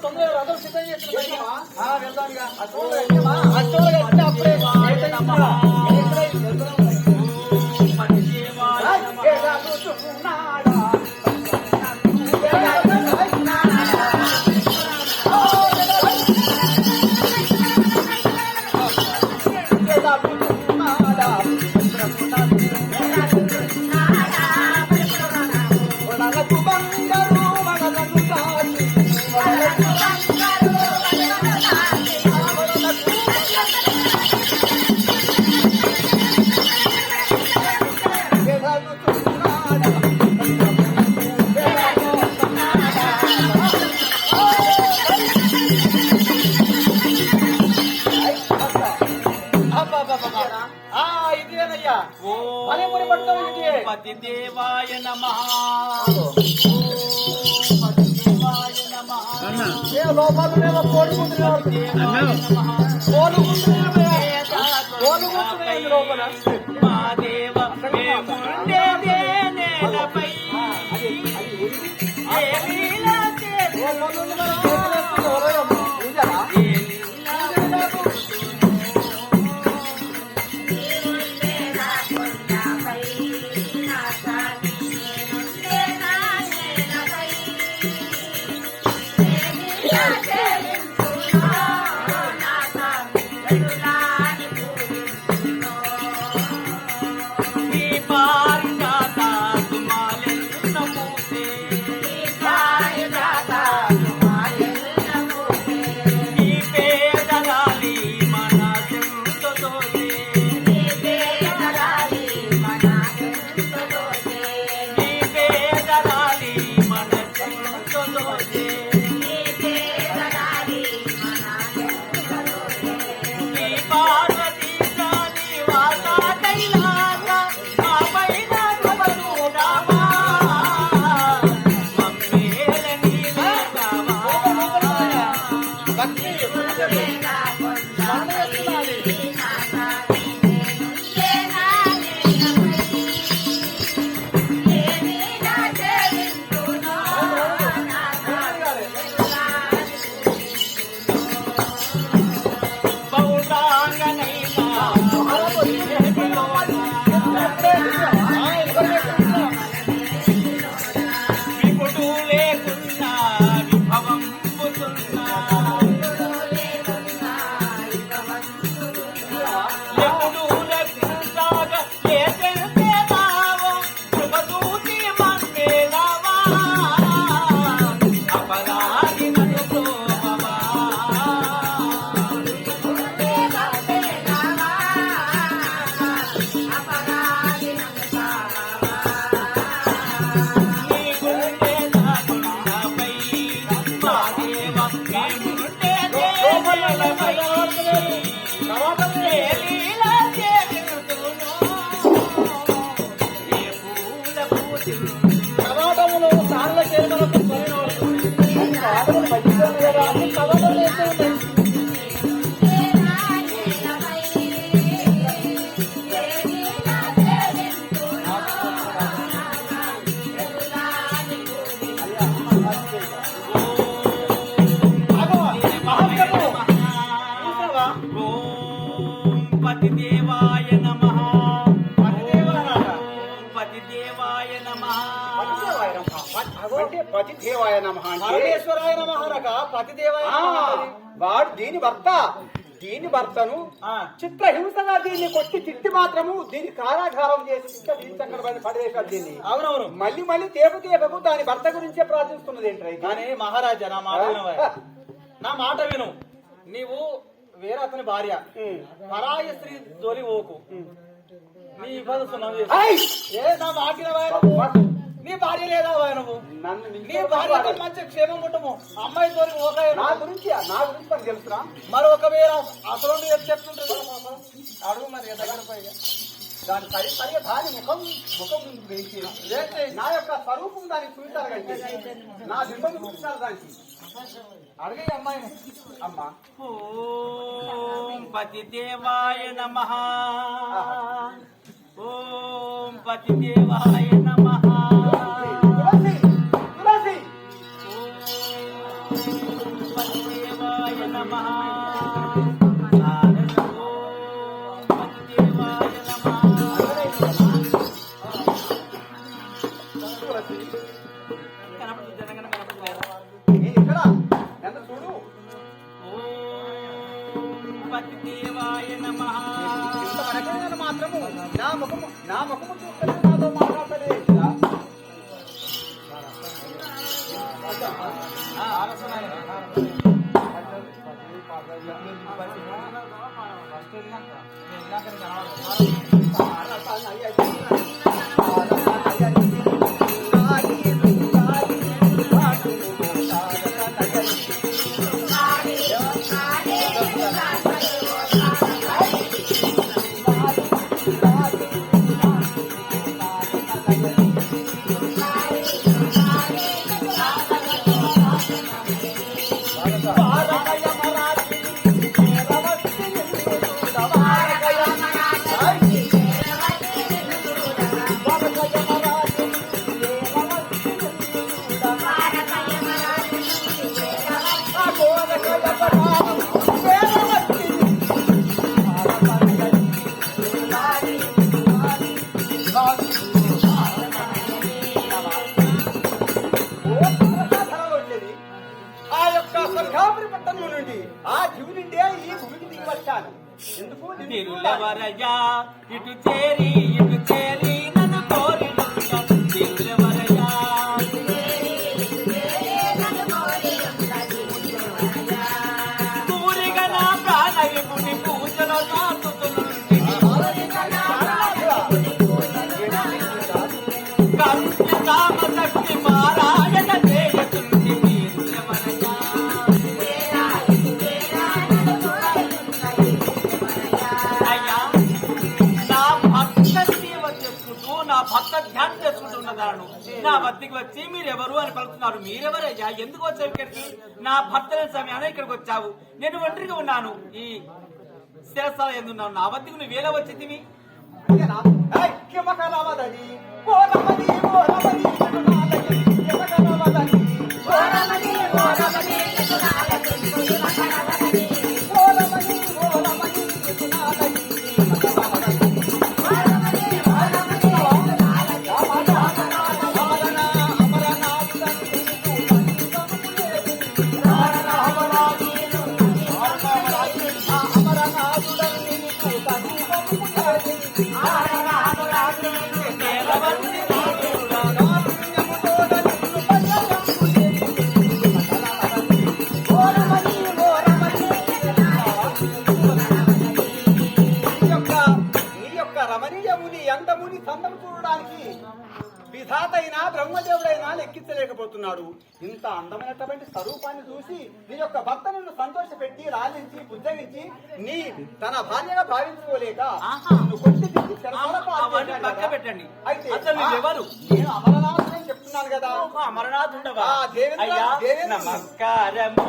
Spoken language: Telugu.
తొందరగా రథం సిద్ధం చేస్తున్నా వెళ్దాం ఇక అప్పుడే పతిదేవాయ నమః మా దేవ మేముండేదే నేలపై పతిదేవాయ నమః పతిదేవాయ నమః పతిదేవాయ నమః పరమేశ్వరాయ నమః అనగా పతిదేవాయ వాడు దీని భర్తను చిత్రహింసగా దీన్ని కొట్టి తిట్టి మాత్రము దీన్ని కారాగారం చేసి దీని పడేశాడు దీన్ని. అవునవును. మళ్ళీ మళ్ళీ తేపకు దాని భర్త గురించే ప్రార్థిస్తున్నది ఏంటి కానీ మహారాజా నా మాట విను నీవు వేరే అతని భార్య పరాయ స్త్రీ జోలి ఓకు నీ నా మాట నీ భార్య లేదా నువ్వు నీ భార్య మంచి క్షేమం ఉండము అమ్మాయి తోలి ఓక నా గురించి పని తెలుసురా మరి ఒకవేళ అసలు చెప్తుంటుంది అడుగు మరి దగ్గర పైగా దాని సరిగా దాని ముఖం వేసి నా యొక్క స్వరూపం దానికి చూపించాలి కంటే నా బింబం చూపించాలి దానికి అడిగే అమ్మాయిని అమ్మా ఓం పతిదేవాయ నమః ఓం పతిదేవాయ నమః నమః నారాయణ ఓం పతిదేవాయ నమః కనపడుతుంది జనగణ కనపడలేదు నేను ఇక్కడ ఎంత చూడు ఓం పతిదేవాయ నమః ఇంతవరకే నేను మాత్రము నా ముఖము చూస్తేనే నాతో మాట్లాడలేదు ఆ యొక్క స్వర్గాపురి పట్టణం నుండి ఆ జీవునిండే ఈ భూమికి దిగి వచ్చాను ఎందుకు తిరులవరయ్యా ఇటు చేరి నన్ను కోరి తిరులవరయ్యా పూరిగా నా ప్రాణ విపుని పూజలో సాగుతుంది కామశక్తి మారాయణ చేస్తుంది తిరులవరయ్యా అయ్యా నా భక్త సేవ చేసుకుంటూ నా భక్త ధ్యానం చేసుకుంటున్నదాను నా వద్దకి వచ్చి మీరెవరు అని పలుకుతున్నారు. మీరెవరయ్యా? ఎందుకు వచ్చావు ఇక్కడికి? నా భర్త లేని సమయాన్ని ఇక్కడికి వచ్చావు. నేను ఒంటరిగా ఉన్నాను. ఈ శిరస్థాల ఎందున్నాను. నా వద్దకు నువ్వు వేల వచ్చింది. రమణీయముని అందముని సందము చూడడానికి విధాతైనా బ్రహ్మదేవుడైనా లెక్కించలేకపోతున్నాడు. ఇంత అందమైనటువంటి స్వరూపాన్ని చూసి నీ యొక్క భర్తను సంతోషపెట్టి రాలించి బుజ్జగించి నీ తన భార్యగా భావించుకోలేక పెట్టండి. అయితే ఎవరు? నేను అమరనాథుని చెప్తున్నాను కదా. అమరనాథుండవా? దేవేంద్ర నమస్కారము